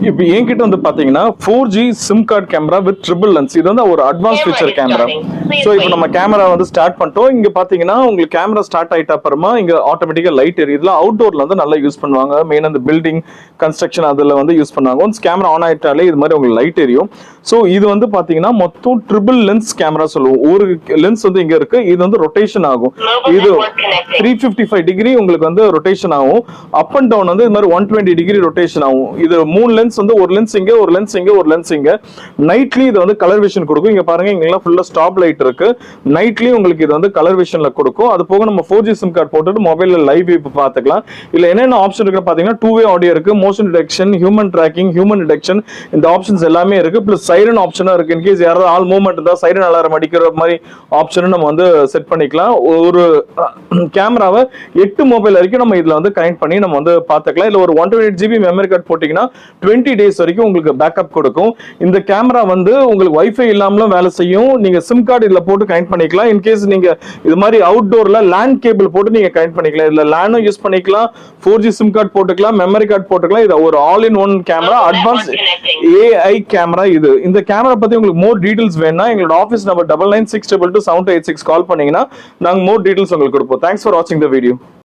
இப்போ என்கிட்ட வந்து பாத்தீங்கன்னா 4G sim card camera with triple lens. இது வந்து ஒரு அட்வான்ஸ் ஃபீச்சர் கேமரா. ஸோ இப்போ நம்ம கேமரா வந்து ஸ்டார்ட் பண்ணிட்டோம். இங்க பாத்தீங்கன்னா உங்களுக்கு கேமரா ஸ்டார்ட் ஆயிட்ட அப்புறமா இங்க ஆட்டோமேட்டிக்கா லைட் எரியுதுல. அவுட்டோர்ல வந்து நல்லா யூஸ் பண்ணுவாங்க. மெயின் அந்த பில்டிங் கன்ஸ்ட்ரக்ஷன் அதுல வந்து யூஸ் பண்ணுவாங்க. ஒன்ஸ் கேமரா ஆன் ஆயிட்டாலே இது மாதிரி உங்களுக்கு லைட் எரியும். ஸோ இது வந்து பாத்தீங்கன்னா மொத்தம் ட்ரிபிள் லென்ஸ் கேமரா சொல்லுவோம். ஒரு லென்ஸ் வந்து இங்க இருக்கு, இது வந்து ரொட்டேஷன் ஆகும். இது 355 டிகிரி உங்களுக்கு வந்து ரொட்டேஷன் ஆகும். அப் அண்ட் டவுன் வந்து இது மாதிரி 120 டிகிரி ரொட்டேஷன் ஆகும். இது 3 லென்ஸ் வந்து ஒரு லென்ஸ் இங்க, ஒரு லென்ஸ் இங்க, ஒரு லென்ஸ் இங்க. நைட்லி இது வந்து கலர் விஷன் கொடுக்கும். இங்க பாருங்க இங்கெல்லாம் ஃபுல்லா ஸ்டாப் லைட் இருக்கு. நைட்லி உங்களுக்கு இது வந்து கலர் விஷன்ல கொடுக்கும். அது போக நம்ம 4G சிம் கார்டு போட்டுட்டு மொபைல்ல லைவ் வியூ பார்த்துக்கலாம். இல்ல என்னென்ன ஆப்ஷன் இருக்கு பாத்தீங்கன்னா 2-வே ஆடியோ இருக்கு, motion detection, human tracking, human detection, இந்த ஆப்ஷன்ஸ் எல்லாமே இருக்கு. பிளஸ் சைரன் ஆப்ஷனும் இருக்கு. இன்கேஸ் யாராவது ஆல் மூவ்மெண்ட் இருந்தா சைரன் அலாரம் அடிக்கிற மாதிரி ஆப்ஷனும் நம்ம வந்து செட் பண்ணிக்கலாம். ஒரு கேமராவை 8 மொபைல் வரைக்கும் நம்ம இதுல வந்து கனெக்ட் பண்ணி நம்ம வந்து பார்த்துக்கலாம். இல்ல ஒரு 128GB மெமரி கார்டு போட்டீங்கன்னா 20 டேஸ் வரைக்கும் உங்களுக்கு பேக்கப் கொடுக்கும். இந்த கேமரா வந்து உங்களுக்கு வைஃபை இல்லாமலும் வேலை செய்யும். நீங்க சிம் கார்டு இதுல போட்டு கனெக்ட் பண்ணிக்கலாம். இன்கேஸ் நீங்க இது மாதிரி அவுட்டோர்ல லேண்ட் கேபிள் போட்டு நீங்க கனெக்ட் பண்ணிக்கலாம். இதுல லேண்டும் யூஸ் பண்ணிக்கலாம், 4G சிம் கார்டு போட்டுக்கலாம், மெமரி கார்டு போட்டுக்கலாம். இது ஒரு all in one camera, advance AI camera இது. இந்த கேமரா பத்தி உங்களுக்கு மோர் டீடைல்ஸ் வேணும்னா எங்களோட ஆஃபீஸ் நம்பர் 9962227886 கால் பண்ணீங்கன்னா நாங்க மோர் டீடைல்ஸ் உங்களுக்கு கொடுப்போம். தேங்க்ஸ் ஃபார் வாட்சிங் த வீடியோ.